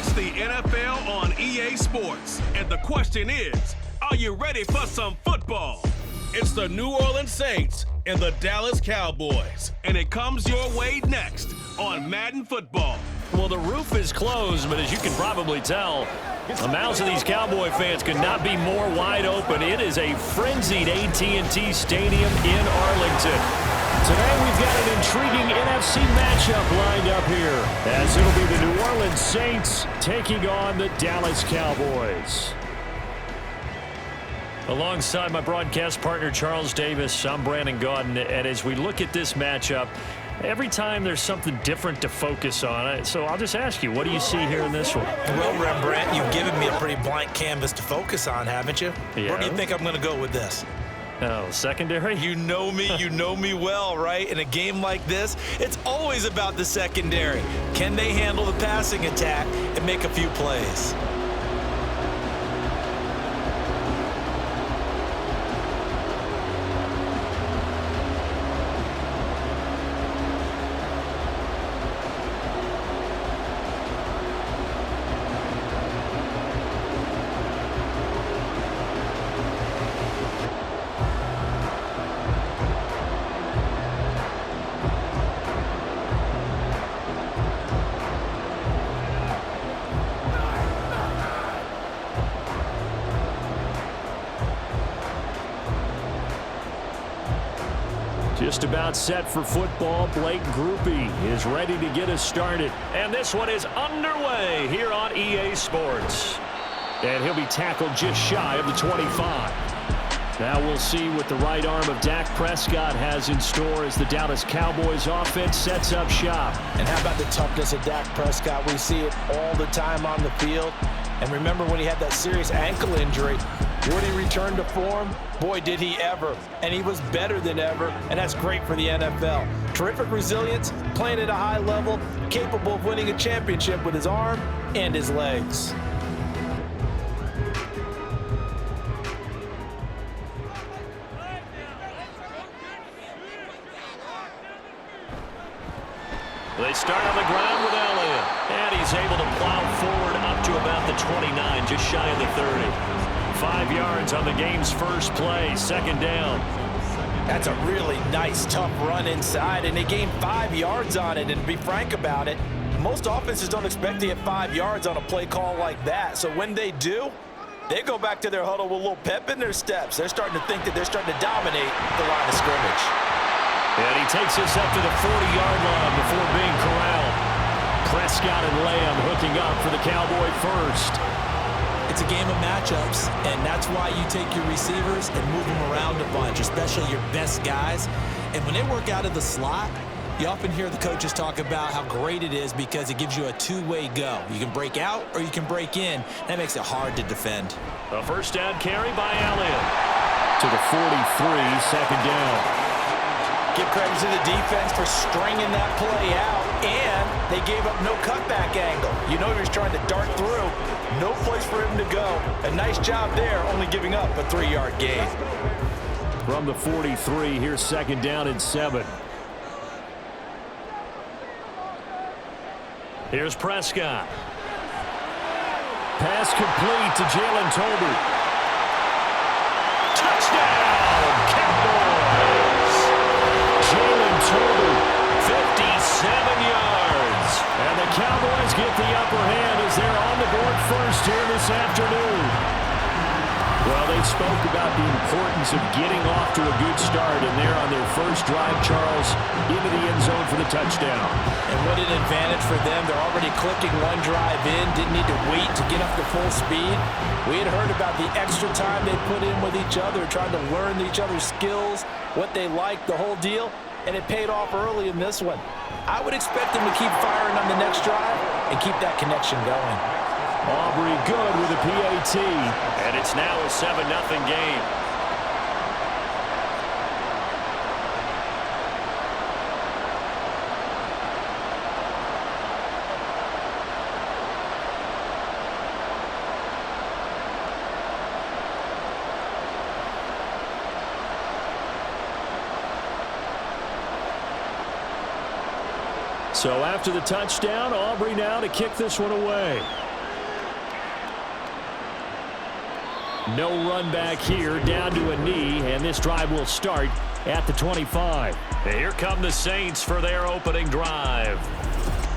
It's the NFL on EA Sports, and the question is, are you ready for some football? It's the New Orleans Saints and the Dallas Cowboys, and it comes your way next on Madden Football. Well, the roof is closed, but as you can probably tell, the mouths of these Cowboy fans could not be more wide open. It is a frenzied AT&T Stadium in Arlington. Today we've got an intriguing NFC matchup lined up here, as it'll be the New Orleans Saints taking on the Dallas Cowboys. Alongside my broadcast partner Charles Davis, I'm Brandon Gaudin, and as we look at this matchup, every time there's something different to focus on. So I'll just ask you, what do you see here in this one? Well, Rembrandt, you've given me a pretty blank canvas to focus on, haven't you? Yeah. Where do you think I'm going to go with this? Oh, secondary? You know me well, right? In a game like this, it's always about the secondary. Can they handle the passing attack and make a few plays? Just about set for football. Blake Groupie is ready to get us started. And this one is underway here on EA Sports. And he'll be tackled just shy of the 25. Now we'll see what the right arm of Dak Prescott has in store as the Dallas Cowboys offense sets up shop. And how about the toughness of Dak Prescott? We see it all the time on the field. And remember when he had that serious ankle injury, would he return to form? Boy, did he ever. And he was better than ever, and that's great for the NFL. Terrific resilience, playing at a high level, capable of winning a championship with his arm and his legs. They start on the ground with Elliott, and he's able to plow forward up to about the 29, just shy of the 30. 5 yards on the game's first play, second down. That's a really nice, tough run inside, and they gained 5 yards on it. And to be frank about it, most offenses don't expect to get 5 yards on a play call like that. So when they do, they go back to their huddle with a little pep in their steps. They're starting to think that they're starting to dominate the line of scrimmage. And he takes us up to the 40-yard line before being corralled. Prescott and Lamb hooking up for the Cowboy first. It's a game of matchups, and that's why you take your receivers and move them around a bunch, especially your best guys. And when they work out of the slot, you often hear the coaches talk about how great it is because it gives you a two-way go. You can break out or you can break in. That makes it hard to defend. A first down carry by Elliott to the 43, second down. Give credit to the defense for stringing that play out, and they gave up no cutback angle. You know he was trying to dart through. No place for him to go. A nice job there, only giving up a 3-yard gain. From the 43, here's second down and 7. Here's Prescott. Pass complete to Jalen Tolbert. Touchdown, Cowboys! Jalen Tolbert, 57 yards. And the Cowboys get the upper hand as they're on the board first here this afternoon. Well, they spoke about the importance of getting off to a good start, and they're on their first drive, Charles, into the end zone for the touchdown. And what an advantage for them. They're already clicking one drive in, didn't need to wait to get up to full speed. We had heard about the extra time they put in with each other, trying to learn each other's skills, what they liked, the whole deal, and it paid off early in this one. I would expect them to keep firing on the next drive and keep that connection going. Aubrey good with a PAT, and it's now a 7-0 game. So after the touchdown, Aubrey now to kick this one away. No run back here, down to a knee, and this drive will start at the 25. And here come the Saints for their opening drive.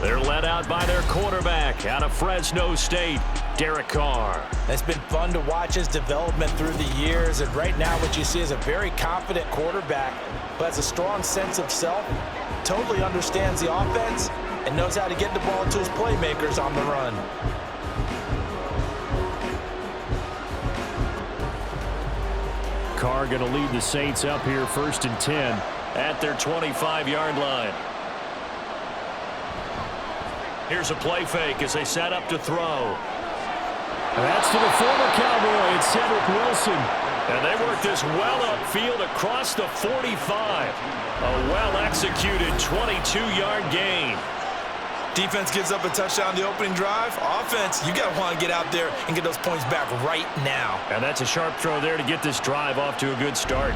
They're led out by their quarterback out of Fresno State, Derek Carr. It's been fun to watch his development through the years, and right now what you see is a very confident quarterback who has a strong sense of self, totally understands the offense, and knows how to get the ball to his playmakers on the run. Carr going to lead the Saints up here 1st and 10 at their 25-yard line. Here's a play fake as they set up to throw. That's to the former Cowboy. It's Cedric Wilson. And they work this well upfield across the 45. A well-executed 22-yard gain. Defense gives up a touchdown the opening drive. Offense, you got to want to get out there and get those points back right now. And that's a sharp throw there to get this drive off to a good start.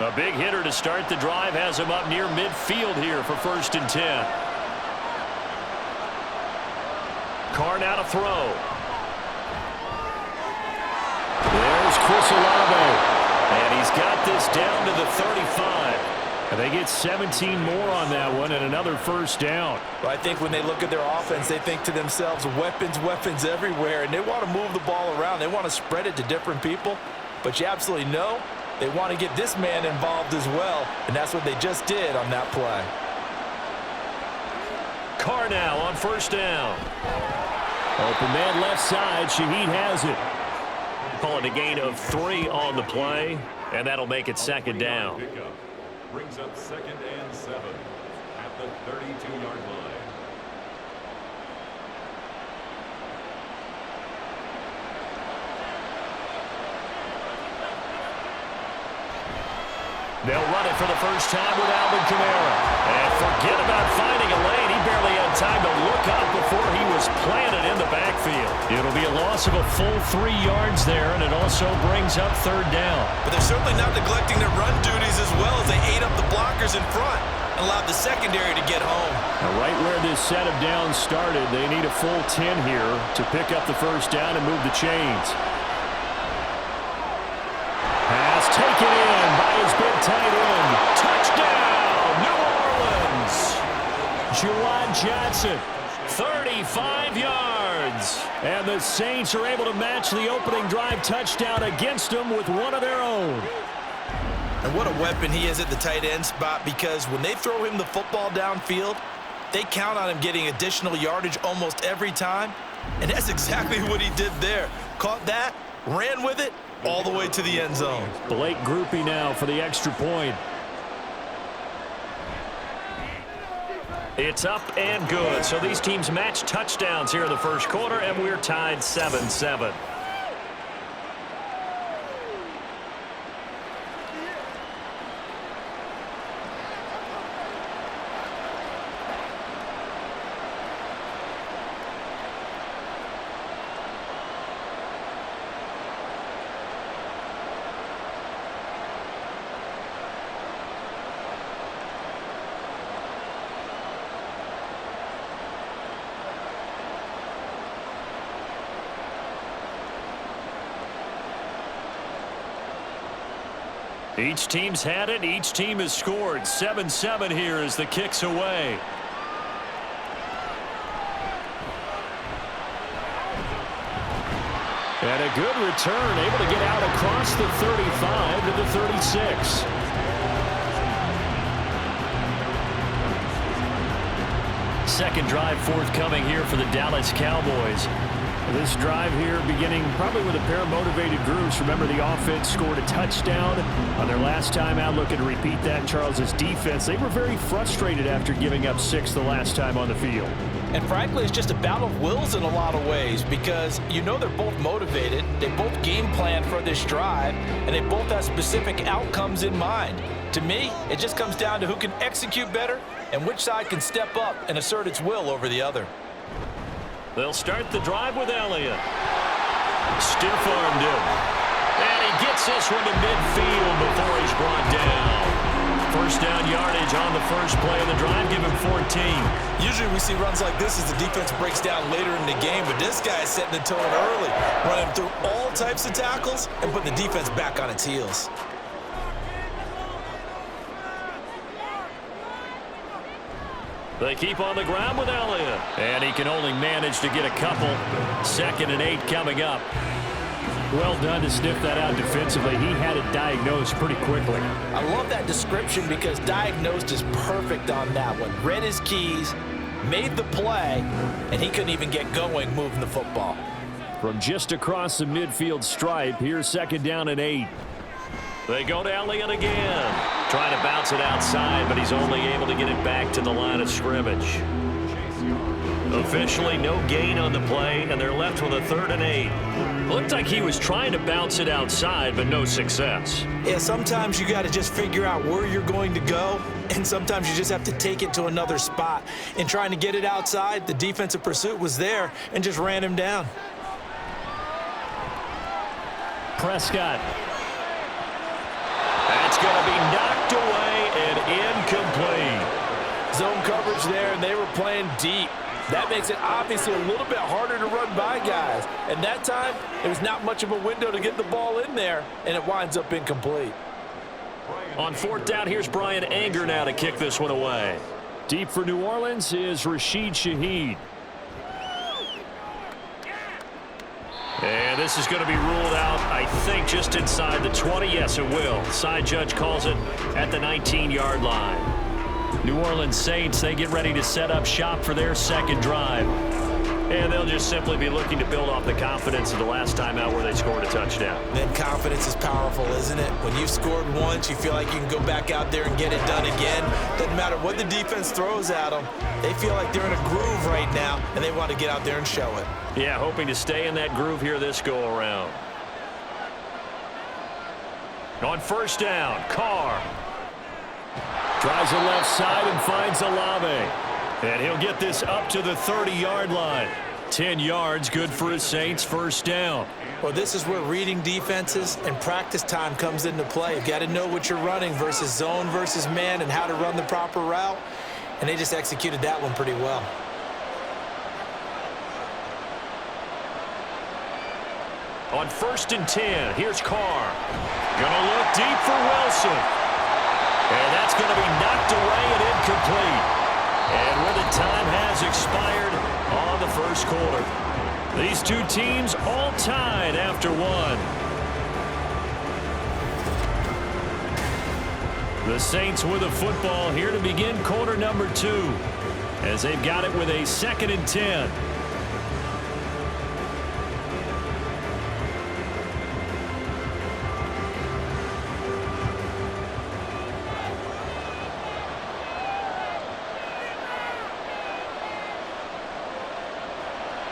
A big hitter to start the drive has him up near midfield here for 1st and 10. Carr now to throw. There's Chris Olave. And he's got this down to the 35. And they get 17 more on that one and another 1st down. Well, I think when they look at their offense, they think to themselves, weapons, weapons everywhere. And they want to move the ball around. They want to spread it to different people. But you absolutely know they want to get this man involved as well. And that's what they just did on that play. Carr now on 1st down. Open man left side. Shaheed has it. Calling a gain of 3 on the play, and that'll make it 2nd down. Brings up 2nd and 7 at the 32-yard line. They'll run it for the first time with Alvin Kamara. And forget about finding a lane. He barely had time to look up before he was planted in the backfield. It'll be a loss of a full 3 yards there, and it also brings up 3rd down. But they're certainly not neglecting their run duties as well as they ate up the blockers in front and allowed the secondary to get home. Now right where this set of downs started, they need a full 10 here to pick up the 1st down and move the chains. Pass taken in by his big tight end. Touchdown, New Orleans. Juwan Johnson, 35 yards. And the Saints are able to match the opening drive touchdown against them with one of their own. And what a weapon he is at the tight end spot, because when they throw him the football downfield, they count on him getting additional yardage almost every time. And that's exactly what he did there. Caught that, ran with it, all the way to the end zone. Blake Groupie now for the extra point. It's up and good. So these teams match touchdowns here in the 1st quarter, and we're tied 7-7. Each team's had it. Each team has scored. 7-7 here as the kick's away. And a good return, able to get out across the 35 to the 36. Second drive forthcoming here for the Dallas Cowboys. This drive here beginning probably with a pair of motivated groups. Remember, the offense scored a touchdown on their last time out. Looking to repeat that. Charles's defense, they were very frustrated after giving up 6 the last time on the field. And frankly, it's just a battle of wills in a lot of ways, because you know they're both motivated. They both game plan for this drive, and they both have specific outcomes in mind. To me, it just comes down to who can execute better and which side can step up and assert its will over the other. They'll start the drive with Elliott. Stiff-armed him. And he gets this one to midfield before he's brought down. First down yardage on the first play of the drive. Give him 14. Usually we see runs like this as the defense breaks down later in the game, but this guy is setting the tone early, running through all types of tackles and putting the defense back on its heels. They keep on the ground with Elliott. And he can only manage to get a couple. 2nd and 8 coming up. Well done to sniff that out defensively. He had it diagnosed pretty quickly. I love that description because diagnosed is perfect on that one. Read his keys, made the play, and he couldn't even get going moving the football. From just across the midfield stripe, here's 2nd down and 8. They go to Elliott again. Trying to bounce it outside, but he's only able to get it back to the line of scrimmage. Officially no gain on the play, and they're left with a 3rd and 8. Looked like he was trying to bounce it outside, but no success. Yeah, sometimes you got to just figure out where you're going to go, and sometimes you just have to take it to another spot. In trying to get it outside, the defensive pursuit was there and just ran him down. Prescott. That's going to be knocked away and incomplete. Zone coverage there, and they were playing deep. That makes it obviously a little bit harder to run by guys. And that time, there was not much of a window to get the ball in there, and it winds up incomplete. On 4th down, here's Brian Anger now to kick this one away. Deep for New Orleans is Rashid Shaheed. And this is going to be ruled out, I think, just inside the 20. Yes, it will. Side judge calls it at the 19-yard line. New Orleans Saints, they get ready to set up shop for their 2nd drive. And they'll just simply be looking to build off the confidence of the last time out where they scored a touchdown. Then confidence is powerful, isn't it? When you've scored once, you feel like you can go back out there and get it done again. Doesn't matter what the defense throws at them. They feel like they're in a groove right now, and they want to get out there and show it. Yeah, hoping to stay in that groove here this go-around. On 1st down, Carr. Tries the left side and finds Olave. And he'll get this up to the 30-yard line. 10 yards, good for his Saints, 1st down. Well, this is where reading defenses and practice time comes into play. You've got to know what you're running versus zone versus man and how to run the proper route. And they just executed that one pretty well. On 1st and 10, here's Carr. Gonna look deep for Wilson. And that's going to be knocked away and incomplete. And where the time has expired on the 1st quarter. These two teams all tied after 1. The Saints with a football here to begin quarter number 2. As they've got it with a 2nd and 10.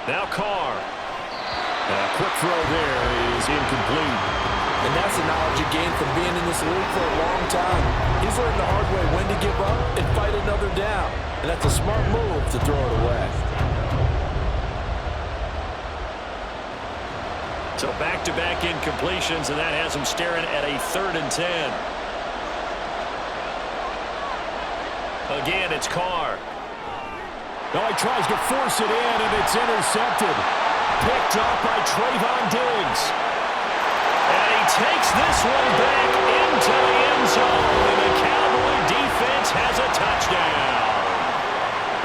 Now Carr. A quick throw there is incomplete. And that's the knowledge you gain from being in this league for a long time. He's learned the hard way when to give up and fight another down. And that's a smart move to throw it away. So back-to-back incompletions, and that has him staring at a 3rd and 10. Again, it's Carr. Oh, he tries to force it in, and it's intercepted. Picked up by Trayvon Diggs. And he takes this one back into the end zone, and the Cowboy defense has a touchdown.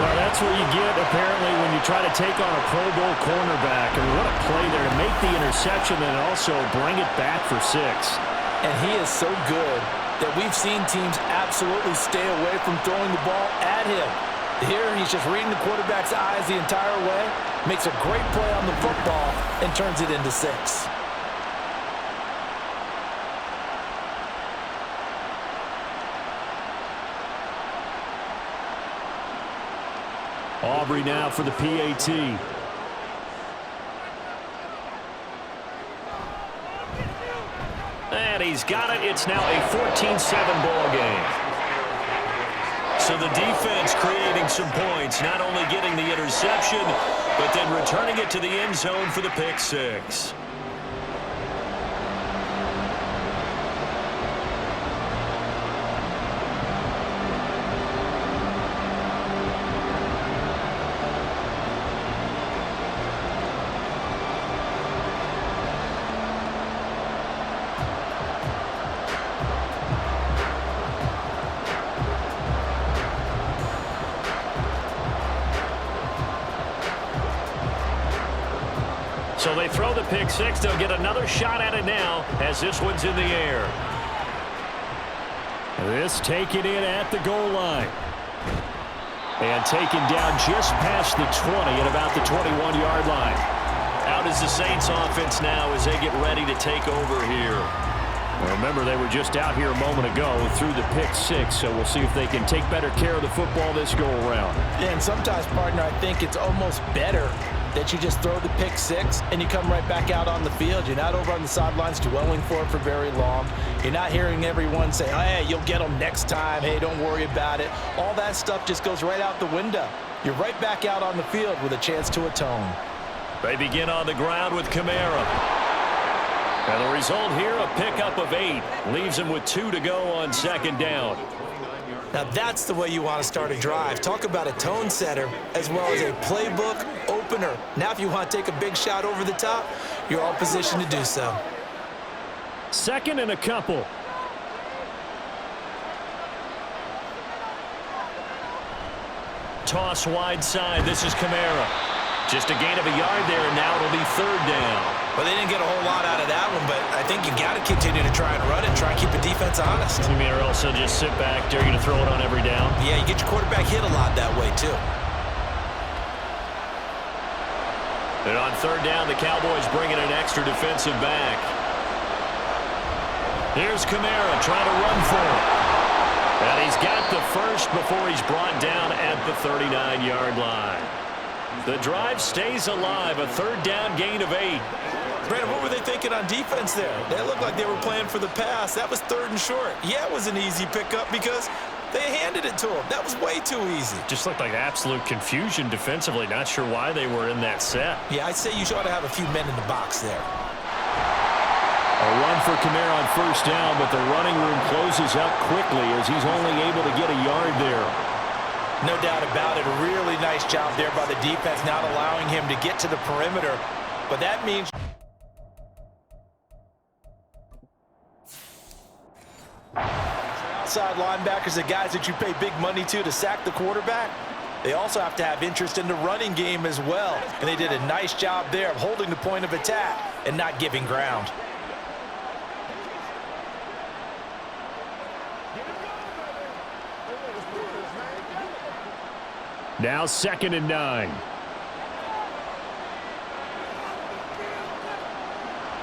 Well, that's what you get, apparently, when you try to take on a Pro Bowl cornerback. I mean, what a play there to make the interception and also bring it back for 6. And he is so good that we've seen teams absolutely stay away from throwing the ball at him. Here, he's just reading the quarterback's eyes the entire way, makes a great play on the football, and turns it into 6. Aubrey now for the PAT. And he's got it. It's now a 14-7 ball game. So the defense creating some points, not only getting the interception, but then returning it to the end zone for the pick 6. So they throw the pick six. They'll get another shot at it now as this one's in the air. This taken in at the goal line. And taken down just past the 20 at about the 21-yard line. Out is the Saints offense now as they get ready to take over here. Well, remember, they were just out here a moment ago through the pick six, so we'll see if they can take better care of the football this go-around. Yeah, and sometimes, partner, I think it's almost better that you just throw the pick six and you come right back out on the field. You're not over on the sidelines dwelling for it for very long. You're not hearing everyone say, hey, you'll get them next time. Hey, don't worry about it. All that stuff just goes right out the window. You're right back out on the field with a chance to atone. They begin on the ground with Kamara. And the result here, a pickup of 8. Leaves him with 2 to go on second down. Now that's the way you want to start a drive. Talk about a tone setter as well as a playbook opener. Now if you want to take a big shot over the top, you're all positioned to do so. Second and a couple. Toss wide side. This is Kamara. Just a gain of a yard there, and now it'll be third down. Well, they didn't get a whole lot out of that one, but I think you got to continue to try and run it, try and keep the defense honest. You mean, or else they'll just sit back, dare you to throw it on every down? Yeah, you get your quarterback hit a lot that way, too. And on third down, the Cowboys bring in an extra defensive back. Here's Kamara trying to run for it. And he's got the first before he's brought down at the 39-yard line. The drive stays alive, a third down gain of 8. Brandon, what were they thinking on defense there? They looked like they were playing for the pass. That was third and short. Yeah, it was an easy pickup because they handed it to him. That was way too easy. Just looked like absolute confusion defensively. Not sure why they were in that set. Yeah, I'd say you ought to have a few men in the box there. A run for Kamara on first down, but the running room closes up quickly as he's only able to get a yard there. No doubt about it. A really nice job there by the defense, not allowing him to get to the perimeter. But that means outside linebackers, the guys that you pay big money to sack the quarterback, they also have to have interest in the running game as well. And they did a nice job there of holding the point of attack and not giving ground. Now 2nd and 9.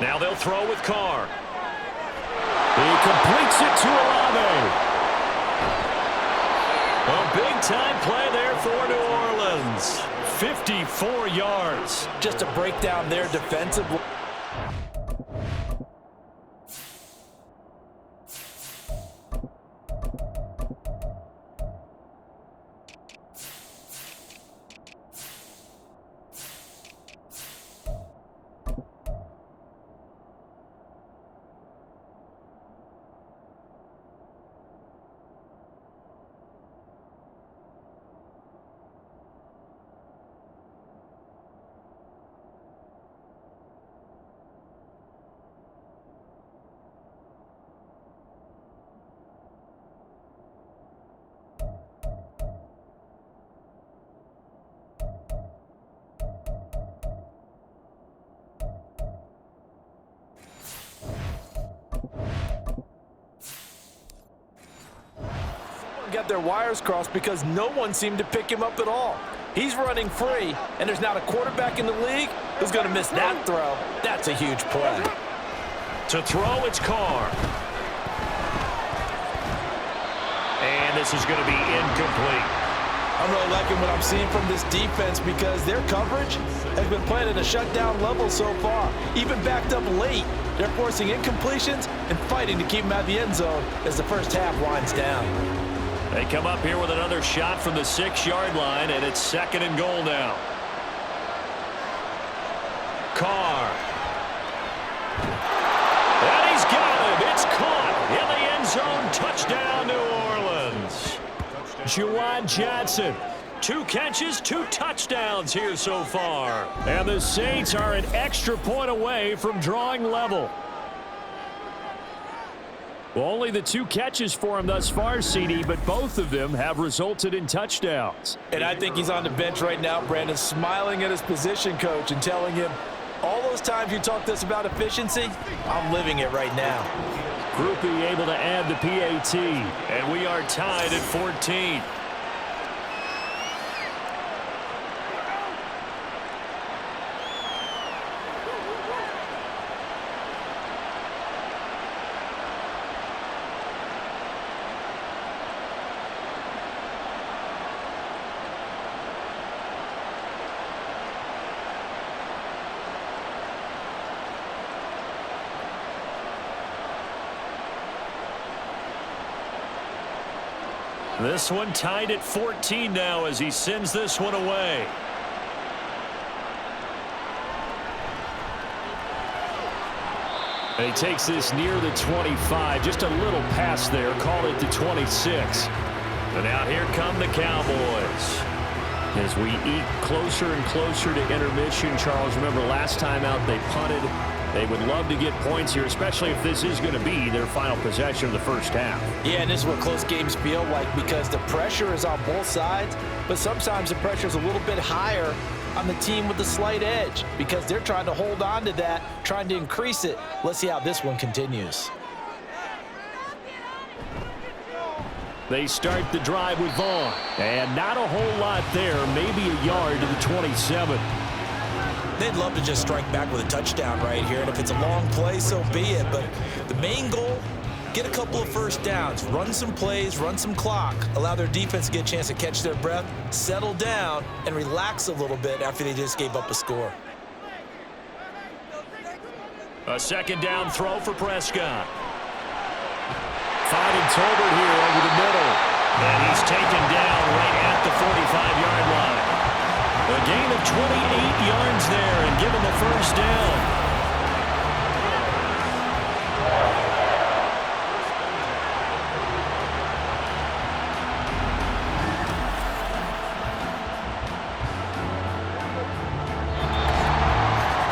Now they'll throw with Carr. He completes it to Olave. A big-time play there for New Orleans. 54 yards. Just a breakdown there defensively. Got their wires crossed because no one seemed to pick him up at all. He's running free, and there's not a quarterback in the league who's going to miss that throw. That's a huge play. To throw, it's Carr. And this is going to be incomplete. I'm really liking what I'm seeing from this defense because their coverage has been playing at a shutdown level so far. Even backed up late, they're forcing incompletions and fighting to keep them out of the end zone as the first half winds down. They come up here with another shot from the 6-yard line, and it's 2nd and goal now. Carr. And he's got it. It's caught in the end zone. Touchdown, New Orleans. Juwan Johnson. 2 catches, 2 touchdowns here so far. And the Saints are an extra point away from drawing level. Well, only the 2 catches for him thus far, CD, but both of them have resulted in touchdowns. And I think he's on the bench right now, Brandon, smiling at his position coach and telling him, All those times you talked to us about efficiency, I'm living it right now. Group E able to add the PAT, and we are tied at 14. This one tied at 14 now as he sends this one away. And he takes this near the 25. Just a little pass there. Call it the 26. And now here come the Cowboys. As we eke closer and closer to intermission, Charles, remember last time out they punted. They would love to get points here, especially if this is going to be their final possession of the first half. Yeah, and this is what close games feel like because the pressure is on both sides, but sometimes the pressure is a little bit higher on the team with the slight edge because they're trying to hold on to that, trying to increase it. Let's see how this one continues. They start the drive with Vaughn, and not a whole lot there, maybe a yard to the 27. They'd love to just strike back with a touchdown right here, and if it's a long play, so be it. But the main goal, get a couple of first downs, run some plays, run some clock, allow their defense to get a chance to catch their breath, settle down, and relax a little bit after they just gave up a score. A second down throw for Prescott. Finding Tolbert here over the middle. And he's taken down right at the 45-yard line. A gain of 28 yards there and given the first down.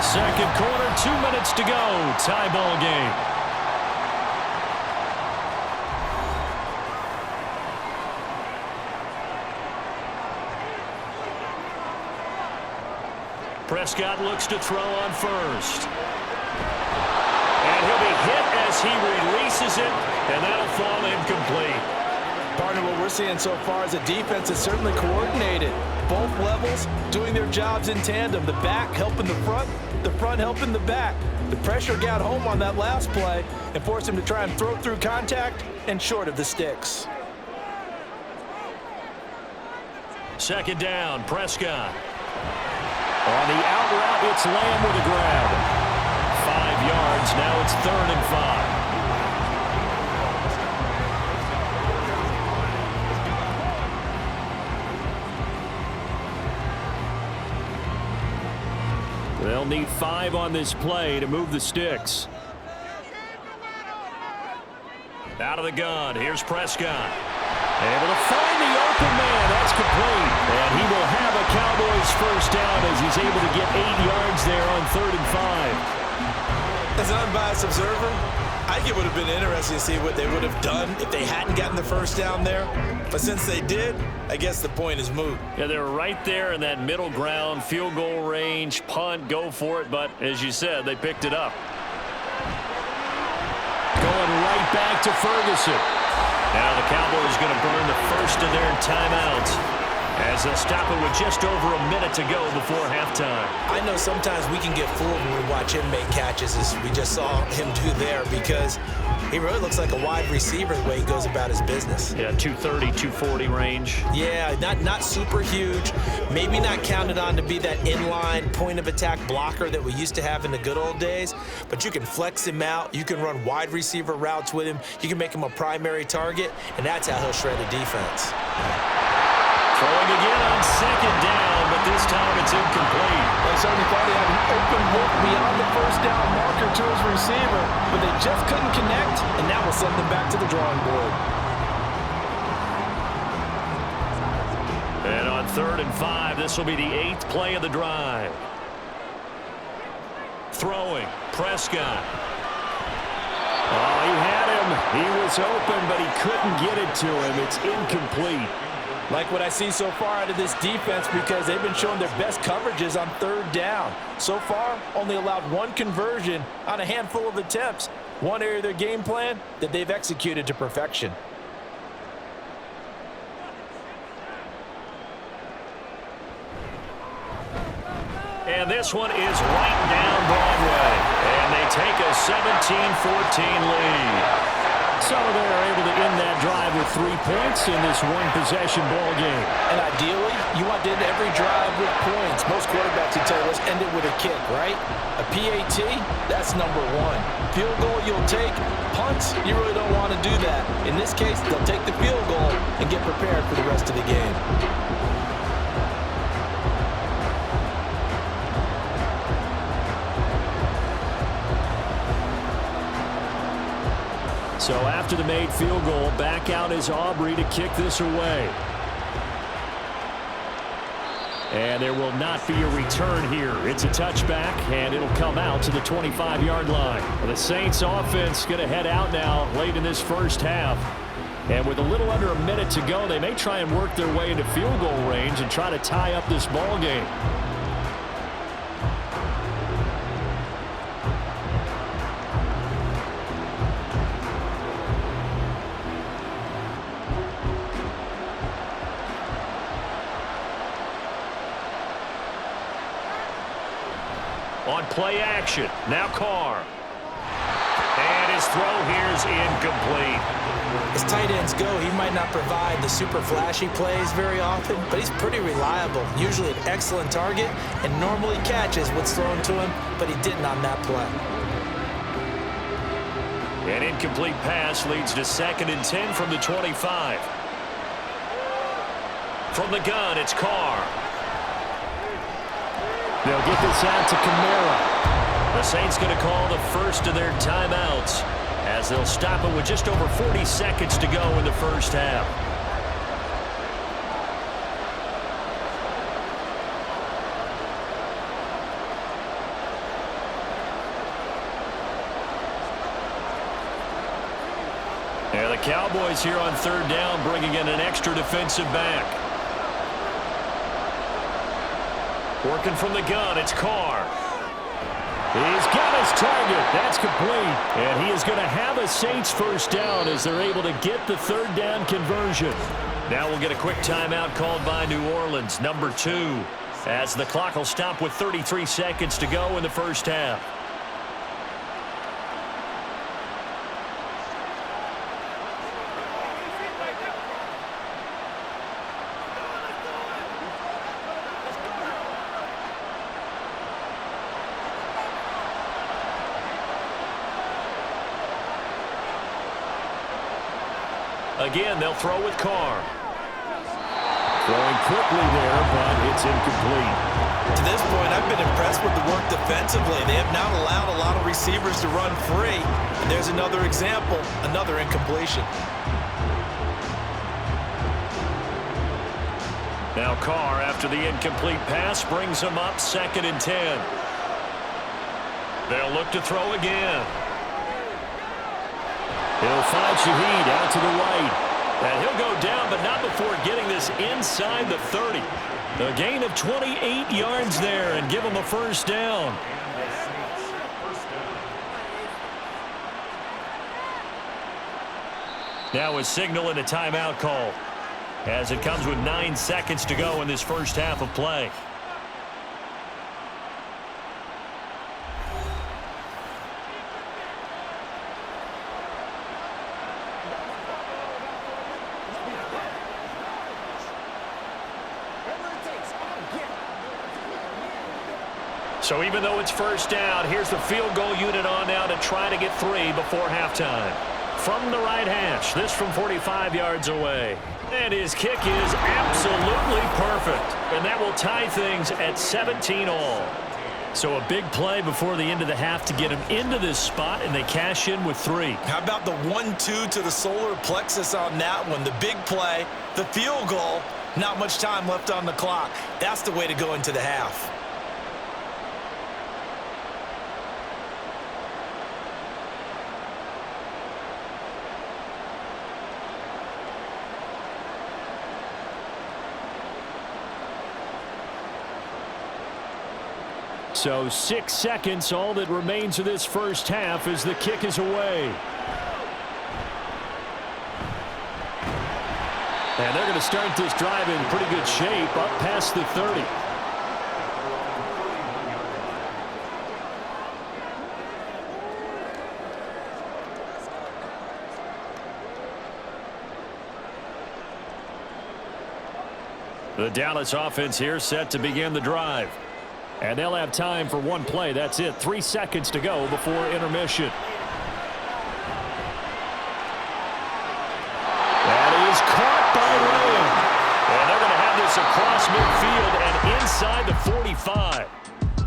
Second quarter, 2 minutes to go. Tie ball game. Prescott looks to throw on first. And he'll be hit as he releases it, and that'll fall incomplete. Partner, what we're seeing so far is a defense is certainly coordinated. Both levels doing their jobs in tandem. The back helping the front helping the back. The pressure got home on that last play and forced him to try and throw through contact and short of the sticks. Second down, Prescott. On the out route, it's Lamb with a grab. 5 yards, now it's 3rd and 5. They'll need 5 on this play to move the sticks. Out of the gun, here's Prescott. Able to find the open man. That's complete. And he will have a Cowboys first down as he's able to get 8 yards there on 3rd and 5. As an unbiased observer, I think it would have been interesting to see what they would have done if they hadn't gotten the first down there. But since they did, I guess the point is moot. Yeah, they were right there in that middle ground, field goal range, punt, go for it. But as you said, they picked it up. Going right back to Ferguson. Now the Cowboys going to burn the first of their timeouts as they'll stop it with just over a minute to go before halftime. I know sometimes we can get fooled when we watch him make catches as we just saw him do there because he really looks like a wide receiver the way he goes about his business. Yeah, 230, 240 range. Yeah, not super huge. Maybe not counted on to be that inline point of attack blocker that we used to have in the good old days, but you can flex him out. You can run wide receiver routes with him. You can make him a primary target, and that's how he'll shred a defense. Throwing again on second down, but this time it's incomplete. They certainly thought he had an open look beyond the first down marker to his receiver, but they just couldn't connect, and that will send them back to the drawing board. And on 3rd and 5, this will be the 8th play of the drive. Throwing, Prescott. Oh, he had him. He was open, but he couldn't get it to him. It's incomplete. Like what I see so far out of this defense because they've been showing their best coverages on third down. So far, only allowed one conversion on a handful of attempts. One area of their game plan that they've executed to perfection. And this one is right down Broadway. And they take a 17-14 lead. So they're able to end that drive with 3 points in this one-possession ball game. And ideally, you want to end every drive with points. Most quarterbacks would tell you, let's end it with a kick, right? A PAT, that's number one. Field goal you'll take. Punts, you really don't want to do that. In this case, they'll take the field goal and get prepared for the rest of the game. So after the made field goal, back out is Aubrey to kick this away. And there will not be a return here. It's a touchback, and it'll come out to the 25-yard line. The Saints offense going to head out now late in this first half. And with a little under a minute to go, they may try and work their way into field goal range and try to tie up this ball game. On play action, now Carr. And his throw here is incomplete. As tight ends go, he might not provide the super flashy plays very often, but he's pretty reliable. Usually an excellent target and normally catches what's thrown to him, but he didn't on that play. An incomplete pass leads to 2nd and 10 from the 25. From the gun, it's Carr. They'll get this out to Kamara. The Saints going to call the first of their timeouts as they'll stop it with just over 40 seconds to go in the first half. And the Cowboys here on third down bringing in an extra defensive back. Working from the gun, it's Carr. He's got his target. That's complete. And he is going to have a Saints first down as they're able to get the third down conversion. Now we'll get a quick timeout called by New Orleans, number 2, as the clock will stop with 33 seconds to go in the first half. Again, they'll throw with Carr. Throwing quickly there, but it's incomplete. To this point, I've been impressed with the work defensively. They have not allowed a lot of receivers to run free. And there's another example, another incompletion. Now Carr, after the incomplete pass, brings him up 2nd and 10. They'll look to throw again. He'll find Shaheed out to the right. And he'll go down, but not before getting this inside the 30. A gain of 28 yards there and give him a first down. Now a signal and a timeout call as it comes with 9 seconds to go in this first half of play. So even though it's first down, here's the field goal unit on now to try to get 3 before halftime. From the right hash, this from 45 yards away. And his kick is absolutely perfect. And that will tie things at 17 all. So a big play before the end of the half to get him into this spot, and they cash in with 3. How about the 1-2 to the solar plexus on that one? The big play, the field goal, not much time left on the clock. That's the way to go into the half. So 6 seconds, all that remains of this first half as the kick is away. And they're going to start this drive in pretty good shape, up past the 30. The Dallas offense here set to begin the drive. And they'll have time for one play. That's it. 3 seconds to go before intermission. That is caught by Lamb. And they're going to have this across midfield and inside the 45.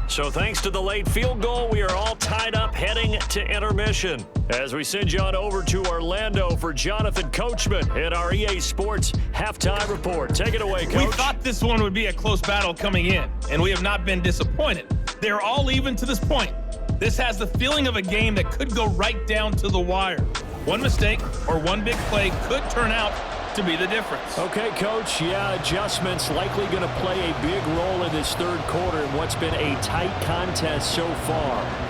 So thanks to the late field goal, we are all tied up heading to intermission. As we send you on over to Orlando for Jonathan Coachman in our EA Sports Halftime Report. Take it away, Coach. We thought this one would be a close battle coming in, and we have not been disappointed. They're all even to this point. This has the feeling of a game that could go right down to the wire. One mistake or one big play could turn out to be the difference. Okay, Coach. Yeah, adjustments likely going to play a big role in this third quarter in what's been a tight contest so far.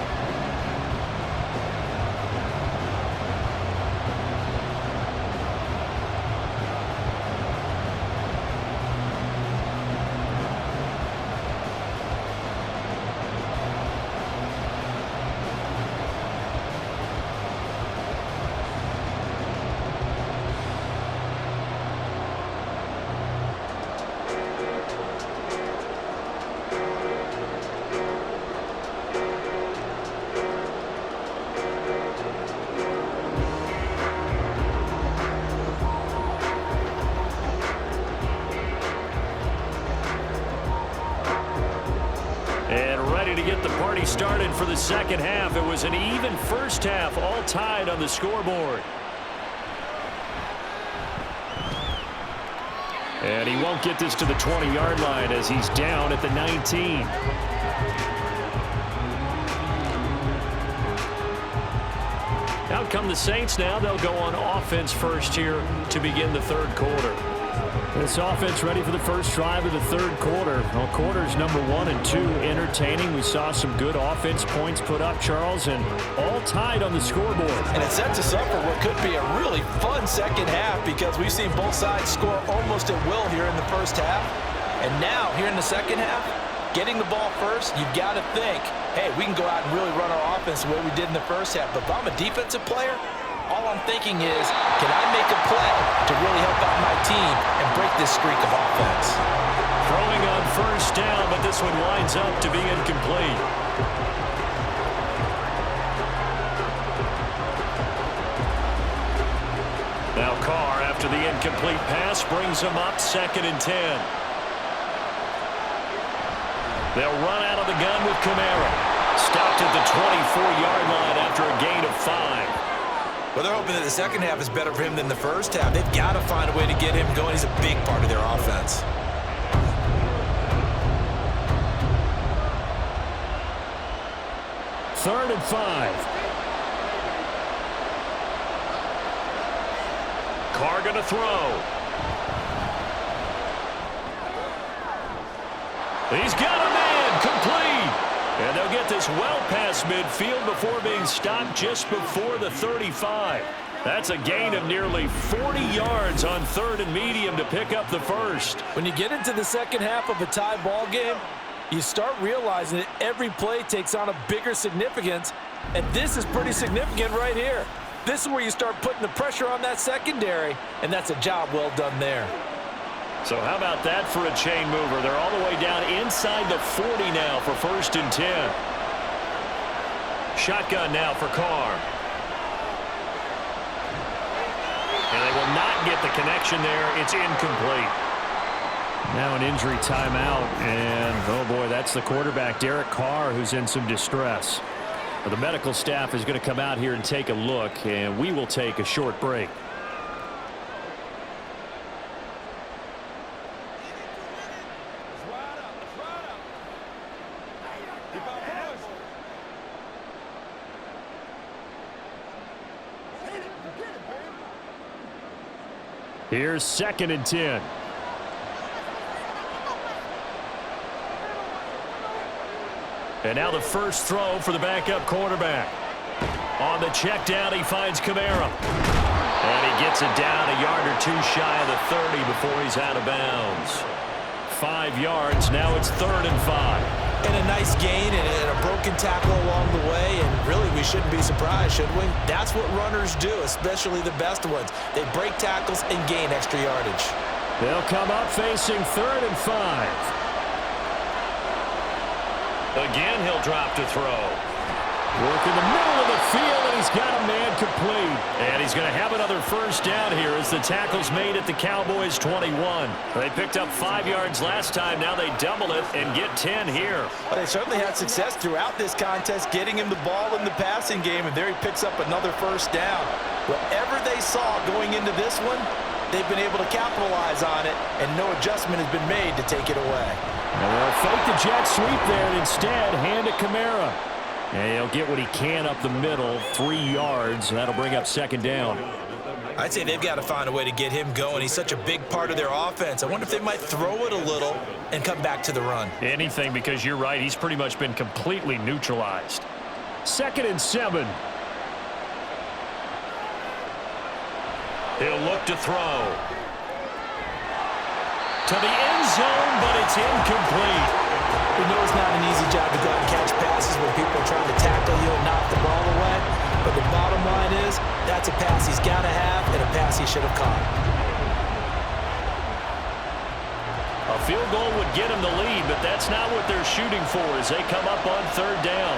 To get the party started for the second half. It was an even first half, all tied on the scoreboard. And he won't get this to the 20-yard line as he's down at the 19. Out come the Saints now. They'll go on offense first here to begin the third quarter. This offense ready for the first drive of the third quarter. Well, quarters number 1 and 2 entertaining. We saw some good offense points put up, Charles, and all tied on the scoreboard. And it sets us up for what could be a really fun second half because we've seen both sides score almost at will here in the first half. And now, here in the second half, getting the ball first, you've got to think, hey, we can go out and really run our offense the way we did in the first half. But if I'm a defensive player, all I'm thinking is, can I make a play to really help out my team and break this streak of offense? Throwing on first down, but this one winds up to be incomplete. Now Carr, after the incomplete pass, brings him up 2nd and 10. They'll run out of the gun with Kamara. Stopped at the 24-yard line after a gain of 5. Well, they're hoping that the second half is better for him than the first half. They've got to find a way to get him going. He's a big part of their offense. Third and 5. Carr going to throw. He's got a man complete. And they'll get this well past midfield before being stopped just before the 35. That's a gain of nearly 40 yards on 3rd and medium to pick up the first. When you get into the second half of a tie ball game, you start realizing that every play takes on a bigger significance, and this is pretty significant right here. This is where you start putting the pressure on that secondary, and that's a job well done there. So how about that for a chain mover? They're all the way down inside the 40 now for 1st and 10. Shotgun now for Carr. And they will not get the connection there. It's incomplete. Now an injury timeout, and oh boy, that's the quarterback, Derek Carr, who's in some distress. Well, the medical staff is going to come out here and take a look, and we will take a short break. Here's 2nd and 10. And now the first throw for the backup quarterback. On the check down, he finds Kamara. And he gets it down a yard or two shy of the 30 before he's out of bounds. 5 yards, now it's 3rd and 5. And a nice gain and a broken tackle along the way, and really we shouldn't be surprised, should we? That's what runners do, especially the best ones. They break tackles and gain extra yardage. They'll come up facing 3rd and 5. Again, he'll drop to throw. Work in the middle of the field, and he's got a man complete. And he's going to have another first down here as the tackle's made at the Cowboys' 21. They picked up 5 yards last time. Now they double it and get 10 here. Well, they certainly had success throughout this contest, getting him the ball in the passing game, and there he picks up another first down. Whatever they saw going into this one, they've been able to capitalize on it, and no adjustment has been made to take it away. And they'll fake the jet sweep there and instead hand it Kamara. And he'll get what he can up the middle, 3 yards, and that'll bring up 2nd down. I'd say they've got to find a way to get him going. He's such a big part of their offense. I wonder if they might throw it a little and come back to the run. Anything, because you're right, he's pretty much been completely neutralized. 2nd and 7. He'll look to throw. To the end zone, but it's incomplete. We know it's not an easy job to go out and catch passes when people are trying to tackle you and knock the ball away. But the bottom line is, that's a pass he's got to have and a pass he should have caught. A field goal would get him the lead, but that's not what they're shooting for as they come up on 3rd down.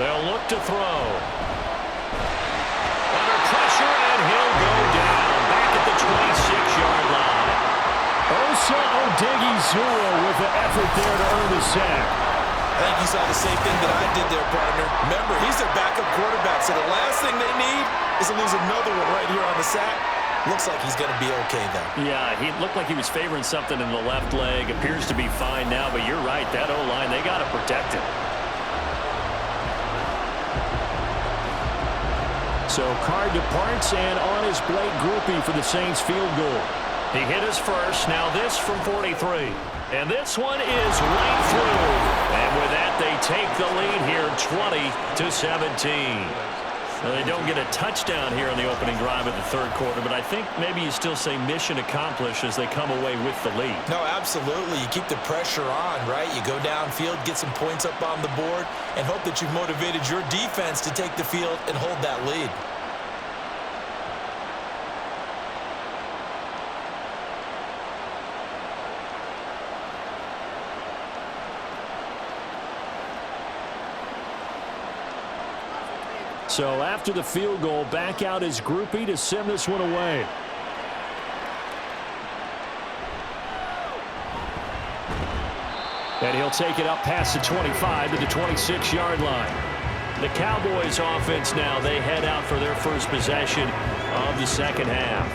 They'll look to throw. Under pressure, and he'll go down back at the 26-yard line. Osa Odighizuwa with the effort there to earn the sack. I think you saw the same thing that I did there, partner. Remember, he's their backup quarterback, so the last thing they need is to lose another one right here on the sack. Looks like he's going to be okay, though. Yeah, he looked like he was favoring something in the left leg. Appears to be fine now, but you're right. That O-line, they got to protect him. So Carr departs, and on his Blake Grupe for the Saints field goal. He hit his first. Now this from 43. And this one is right through. And with that, they take the lead here 20-17. Now, they don't get a touchdown here in the opening drive of the 3rd quarter, but I think maybe you still say mission accomplished as they come away with the lead. No, absolutely. You keep the pressure on, right? You go downfield, get some points up on the board, and hope that you've motivated your defense to take the field and hold that lead. So after the field goal, back out is Grupe to send this one away. And he'll take it up past the 25 to the 26-yard line. The Cowboys offense now, they head out for their first possession of the 2nd half.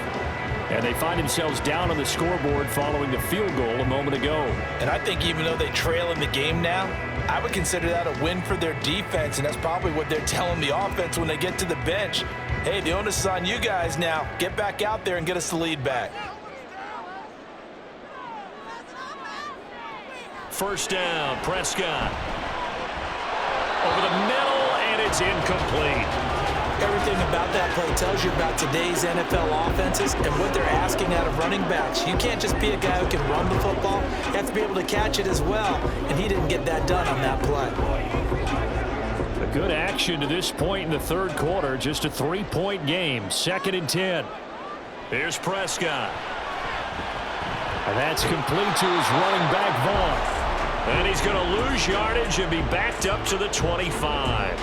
And they find themselves down on the scoreboard following the field goal a moment ago. And I think even though they trail in the game now, I would consider that a win for their defense, and that's probably what they're telling the offense when they get to the bench. Hey, the onus is on you guys now. Get back out there and get us the lead back. First down, Prescott. Over the middle, and it's incomplete. Everything about that play tells you about today's NFL offenses and what they're asking out of running backs. You can't just be a guy who can run the football. You have to be able to catch it as well, and he didn't get that done on that play. A good action to this point in the 3rd quarter. Just a 3-point game. 2nd and 10. Here's Prescott. And that's complete to his running back, Vaughn. And he's going to lose yardage and be backed up to the 25.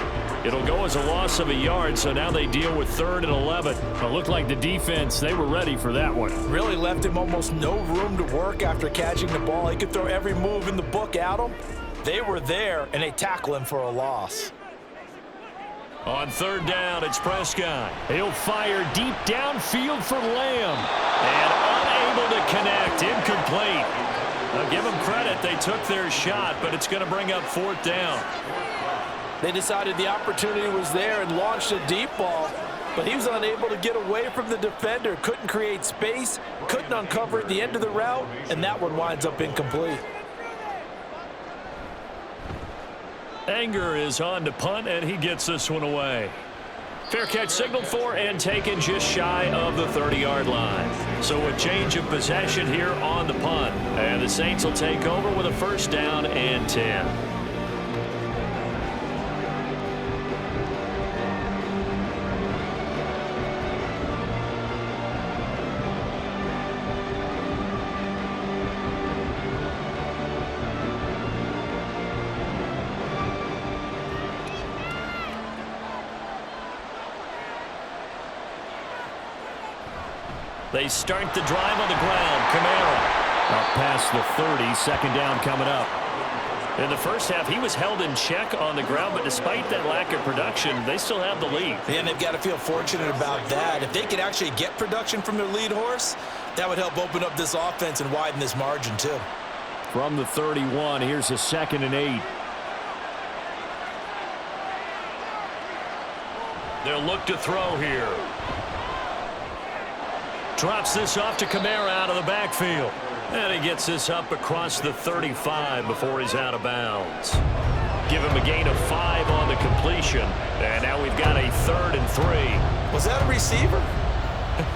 It'll go as a loss of a yard, so now they deal with 3rd and 11. It looked like the defense, they were ready for that one. Really left him almost no room to work after catching the ball. He could throw every move in the book at him. They were there, and they tackle him for a loss. On 3rd down, it's Prescott. He'll fire deep downfield for Lamb. And unable to connect, incomplete. I'll give them credit, they took their shot, but it's going to bring up 4th down. They decided the opportunity was there and launched a deep ball, but he was unable to get away from the defender, couldn't create space, couldn't uncover at the end of the route, and that one winds up incomplete. Anger is on to punt, and he gets this one away. Fair catch signaled for and taken just shy of the 30-yard line. So a change of possession here on the punt. And the Saints will take over with a first down and 10. They start the drive on the ground. Kamara up past the 30, second down coming up. In the first half, he was held in check on the ground, but despite that lack of production, they still have the lead. And they've got to feel fortunate about that. If they could actually get production from their lead horse, that would help open up this offense and widen this margin too. From the 31, here's a 2nd and 8. They'll look to throw here. Drops this off to Kamara out of the backfield. And he gets this up across the 35 before he's out of bounds. Give him a gain of 5 on the completion. And now we've got a 3rd and 3. Was that a receiver?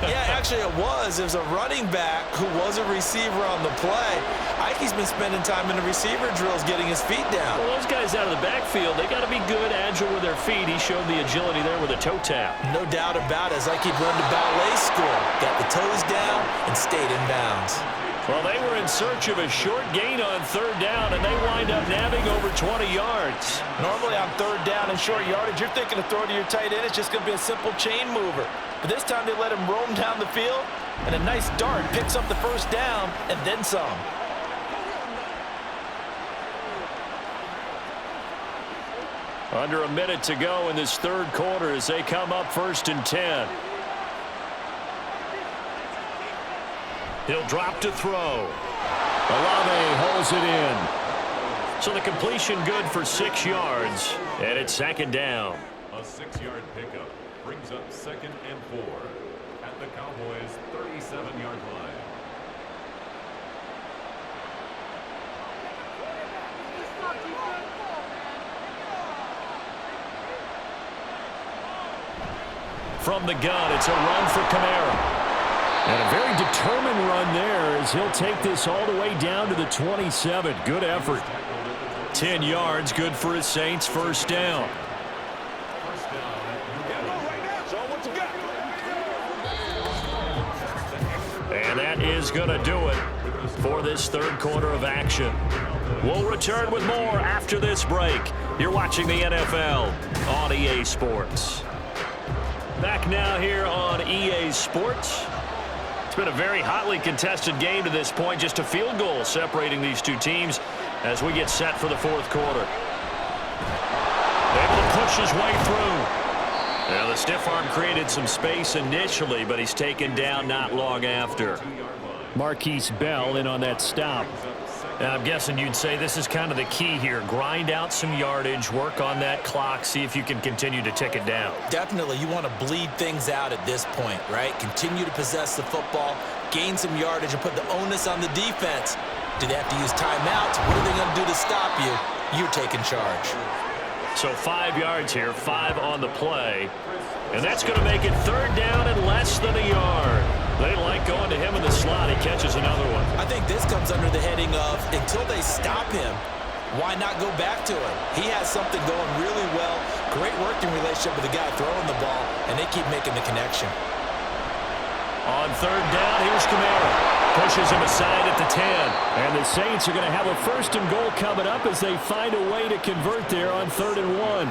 Yeah, actually it was. It was a running back who was a receiver on the play. Ike's been spending time in the receiver drills getting his feet down. Well, those guys out of the backfield, they got to be good, agile with their feet. He showed the agility there with a toe tap. No doubt about it. As Ike run to ballet school. Got the toes down and stayed in bounds. Well, they were in search of a short gain on 3rd down, and they wind up nabbing over 20 yards. Normally on 3rd down and short yardage, you're thinking of throwing to your tight end. It's just going to be a simple chain mover. But this time they let him roam down the field, and a nice dart picks up the first down and then some. Under a minute to go in this 3rd quarter as they come up 1st and 10. He'll drop to throw. Olave holds it in. So the completion good for 6 yards, and it's 2nd down. A 6-yard pickup brings up 2nd and 4 at the Cowboys' 37-yard line. From the gun, it's a run for Kamara. And a very determined run there as he'll take this all the way down to the 27. Good effort. 10 yards, good for his Saints. First down. And that is going to do it for this 3rd quarter of action. We'll return with more after this break. You're watching the NFL on EA Sports. Back now here on EA Sports. It's been a very hotly contested game to this point. Just a field goal separating these two teams as we get set for the 4th quarter. Able to push his way through. Now the stiff arm created some space initially, but he's taken down not long after. Marquise Bell in on that stop. And I'm guessing you'd say this is kind of the key here. Grind out some yardage, work on that clock, see if you can continue to tick it down. Definitely, you want to bleed things out at this point, right? Continue to possess the football, gain some yardage, and put the onus on the defense. Do they have to use timeouts? What are they going to do to stop you? You're taking charge. So 5 yards here, 5 on the play. And that's going to make it 3rd down and less than a yard. They like going to him in the slot. He catches another one. I think this comes under the heading of until they stop him, why not go back to him? He has something going really well. Great working relationship with the guy throwing the ball, and they keep making the connection. On 3rd down, here's Kamara. Pushes him aside at the 10. And the Saints are going to have a 1st and goal coming up as they find a way to convert there on 3rd and 1.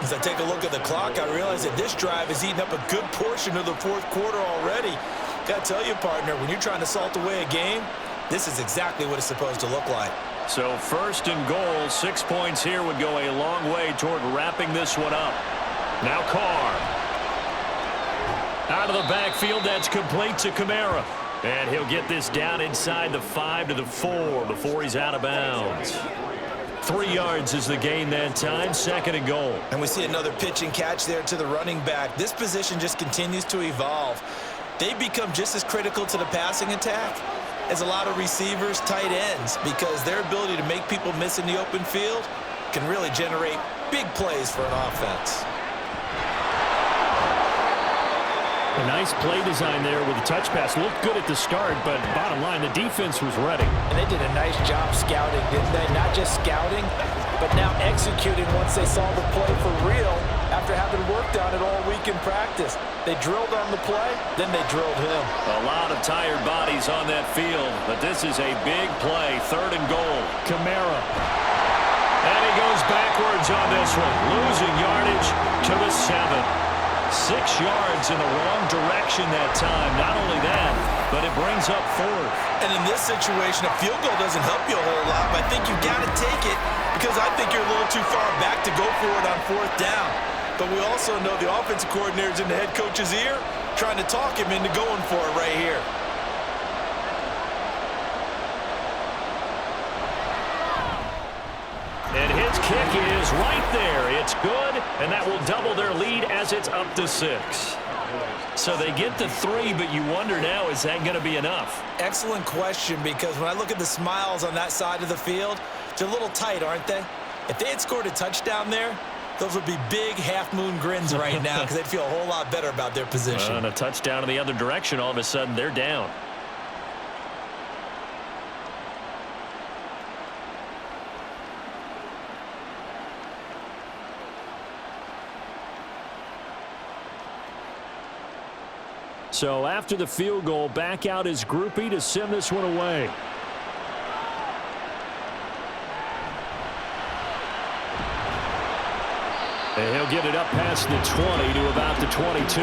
As I take a look at the clock, I realize that this drive has eaten up a good portion of the 4th quarter already. Got to tell you, partner, when you're trying to salt away a game, this is exactly what it's supposed to look like. So 1st and goal, 6 points here would go a long way toward wrapping this one up. Now Carr. Out of the backfield, that's complete to Kamara. And he'll get this down inside the 5 to the 4 before he's out of bounds. 3 yards is the gain that time, 2nd and goal. And we see another pitch and catch there to the running back. This position just continues to evolve. They become just as critical to the passing attack as a lot of receivers, tight ends, because their ability to make people miss in the open field can really generate big plays for an offense. A nice play design there with the touch pass. Looked good at the start, but bottom line, the defense was ready. And they did a nice job scouting, didn't they? Not just scouting, but now executing once they saw the play for real after having worked on it all week in practice. They drilled on the play, then they drilled him. A lot of tired bodies on that field, but this is a big play. 3rd and goal. Kamara. And he goes backwards on this one, losing yardage to the 7. 6 yards in the wrong direction that time. Not only that, but it brings up 4th. And in this situation, a field goal doesn't help you a whole lot, but I think you've got to take it because I think you're a little too far back to go for it on 4th down. But we also know the offensive coordinator's in the head coach's ear trying to talk him into going for it right here. And his kick is right there. It's good, and that will double their lead as it's up to 6. So they get the 3, but you wonder now, is that going to be enough? Excellent question, because when I look at the smiles on that side of the field, they're a little tight, aren't they? If they had scored a touchdown there, those would be big half-moon grins right now because they'd feel a whole lot better about their position. And a touchdown in the other direction, all of a sudden they're down. So after the field goal, back out is Groupie to send this one away. And he'll get it up past the 20 to about the 22.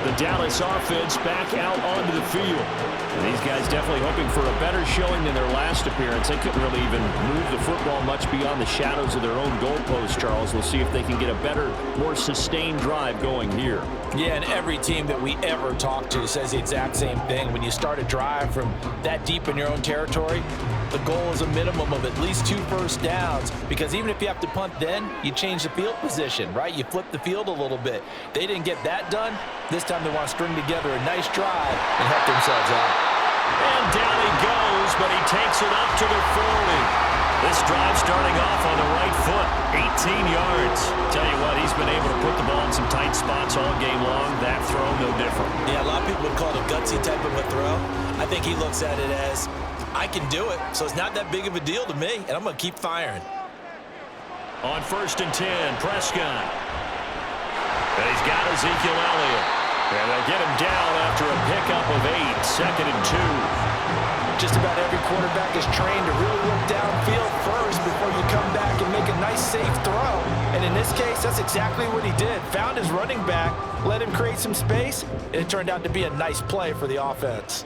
The Dallas offense back out onto the field. And these guys definitely hoping for a better showing than their last appearance. They couldn't really even move the football much beyond the shadows of their own goalpost, Charles. We'll see if they can get a better, more sustained drive going here. Yeah, and every team that we ever talk to says the exact same thing. When you start a drive from that deep in your own territory, the goal is a minimum of at least 2 first downs, because even if you have to punt then, you change the field position, right? You flip the field a little bit. They didn't get that done. This time they want to string together a nice drive and help themselves out. And down he goes, but he takes it up to the 40. This drive starting off on the right foot, 18 yards. Tell you what, he's been able to put the ball in some tight spots all game long. That throw, no different. Yeah, a lot of people would call it a gutsy type of a throw. I think he looks at it as, I can do it, so it's not that big of a deal to me, and I'm going to keep firing. On 1st and 10, Prescott. And he's got Ezekiel Elliott. And they'll get him down after a pickup of 8, 2nd and 2. Just about every quarterback is trained to really look downfield first before you come back and make a nice, safe throw. And in this case, that's exactly what he did. Found his running back, let him create some space, and it turned out to be a nice play for the offense.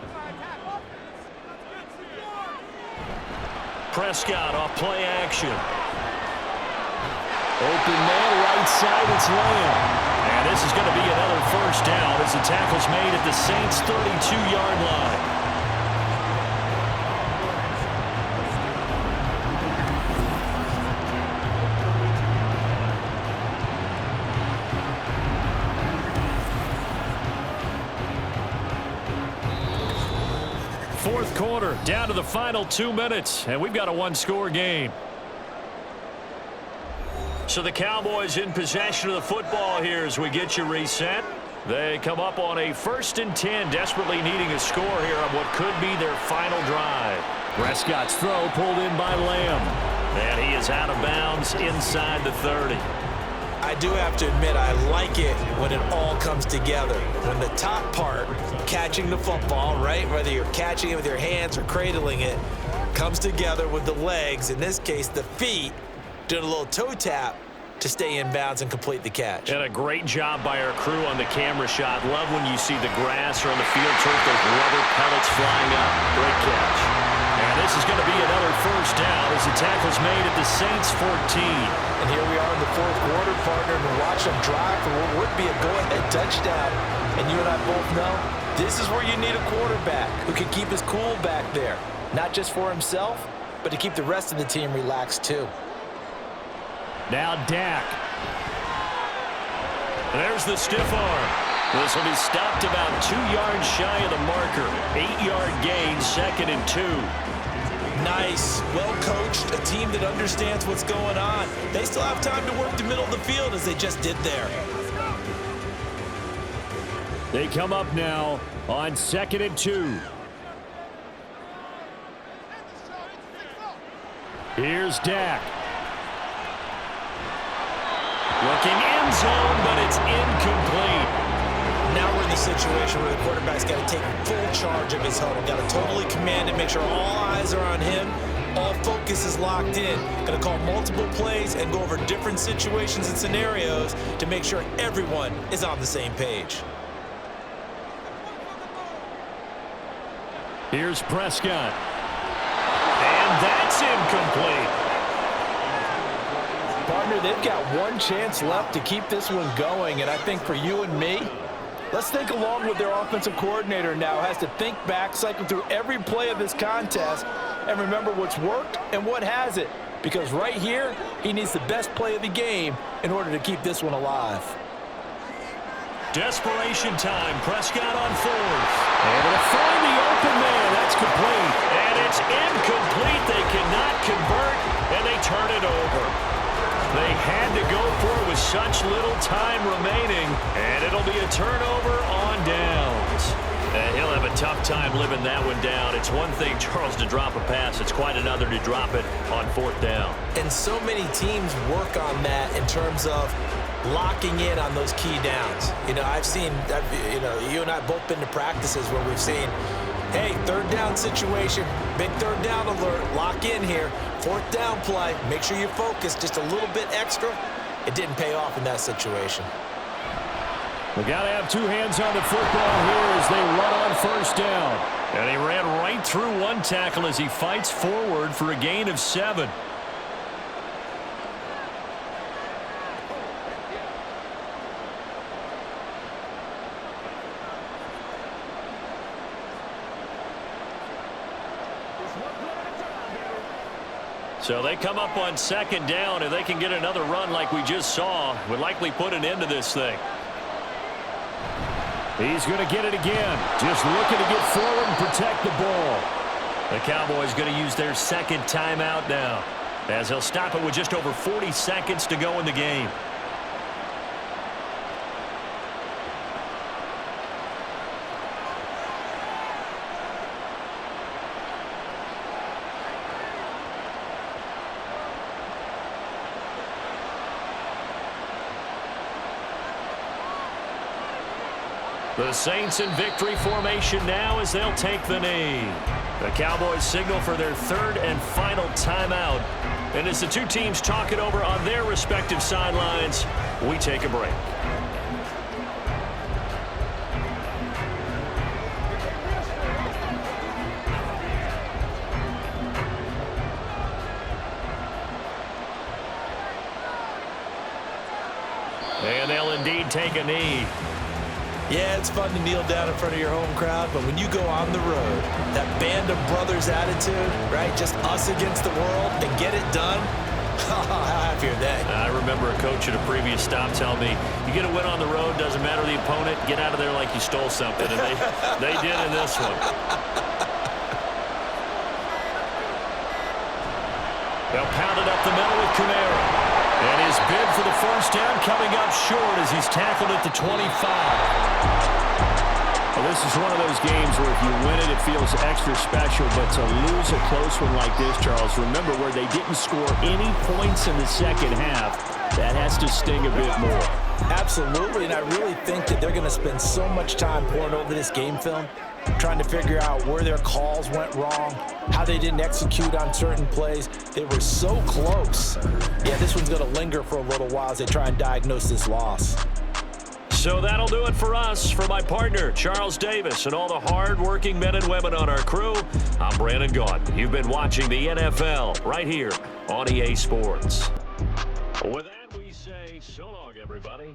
Prescott off play action. Open man, right side, it's Lamb. And this is going to be another first down as the tackle's made at the Saints' 32-yard line. Fourth quarter, down to the final 2 minutes, and we've got a one-score game. So the Cowboys in possession of the football here as we get you reset. They come up on a 1st and 10, desperately needing a score here on what could be their final drive. Prescott's throw pulled in by Lamb. And he is out of bounds inside the 30. I do have to admit, I like it when it all comes together. When the top part, catching the football, right, whether you're catching it with your hands or cradling it, comes together with the legs, in this case the feet, doing a little toe tap to stay in bounds and complete the catch. And a great job by our crew on the camera shot. Love when you see the grass or on the field turf, those rubber pellets flying up. Great catch. And this is going to be another first down as the tackle's made at the Saints' 14. And here we are in the fourth quarter, partner, and watch them drive for what would be a go-ahead touchdown. And you and I both know this is where you need a quarterback who can keep his cool back there. Not just for himself, but to keep the rest of the team relaxed too. Now Dak. There's the stiff arm. This will be stopped about 2 yards shy of the marker. 8-yard gain, 2nd and 2. Nice, well-coached, a team that understands what's going on. They still have time to work the middle of the field as they just did there. They come up now on 2nd and 2. Here's Dak. Looking end zone, but it's incomplete. Now we're in the situation where the quarterback's got to take full charge of his huddle. Got to totally command it, make sure all eyes are on him. All focus is locked in. Got to call multiple plays and go over different situations and scenarios to make sure everyone is on the same page. Here's Prescott. And that's incomplete. Partner, they've got one chance left to keep this one going, and I think for you and me, let's think along with their offensive coordinator now. Has to think back, cycle through every play of this contest, and remember what's worked and what hasn't. Because right here, he needs the best play of the game in order to keep this one alive. Desperation time. Prescott on 4th. Able to find the open man. That's complete. And it's incomplete. They cannot convert, and they turn it over. They had to go for it with such little time remaining, and it'll be a turnover on downs. He'll have a tough time living that one down. It's one thing, Charles, to drop a pass. It's quite another to drop it on 4th down. And so many teams work on that in terms of locking in on those key downs. You know, you and I have both been to practices where we've seen, hey, 3rd down situation, big 3rd down alert, lock in here, 4th down play, make sure you're focused just a little bit extra. It didn't pay off in that situation. We got to have 2 hands on the football here as they run on 1st down. And he ran right through one tackle as he fights forward for a gain of 7. So they come up on 2nd down, and they can get another run like we just saw. Would likely put an end to this thing. He's going to get it again. Just looking to get forward and protect the ball. The Cowboys going to use their 2nd timeout now, as they'll stop it with just over 40 seconds to go in the game. The Saints in victory formation now as they'll take the knee. The Cowboys signal for their 3rd and final timeout. And as the two teams talk it over on their respective sidelines, we take a break. And they'll indeed take a knee. Yeah, it's fun to kneel down in front of your home crowd, but when you go on the road, that band of brothers attitude, right? Just us against the world and get it done. How happy are they? I remember a coach at a previous stop telling me, you get a win on the road, doesn't matter the opponent, get out of there like you stole something. And they did in this one. They'll pound it up the middle with Kamara. And his bid for the 1st down coming up short as he's tackled at the 25. Well, this is one of those games where if you win it, it feels extra special. But to lose a close one like this, Charles, remember where they didn't score any points in the 2nd half, that has to sting a bit more. Absolutely, and I really think that they're going to spend so much time pouring over this game film, trying to figure out where their calls went wrong, how they didn't execute on certain plays. They were so close. Yeah, this one's going to linger for a little while as they try and diagnose this loss. So that'll do it for us. For my partner, Charles Davis, and all the hard-working men and women on our crew, I'm Brandon Gaudin. You've been watching the NFL right here on EA Sports. With that, we say so long, everybody.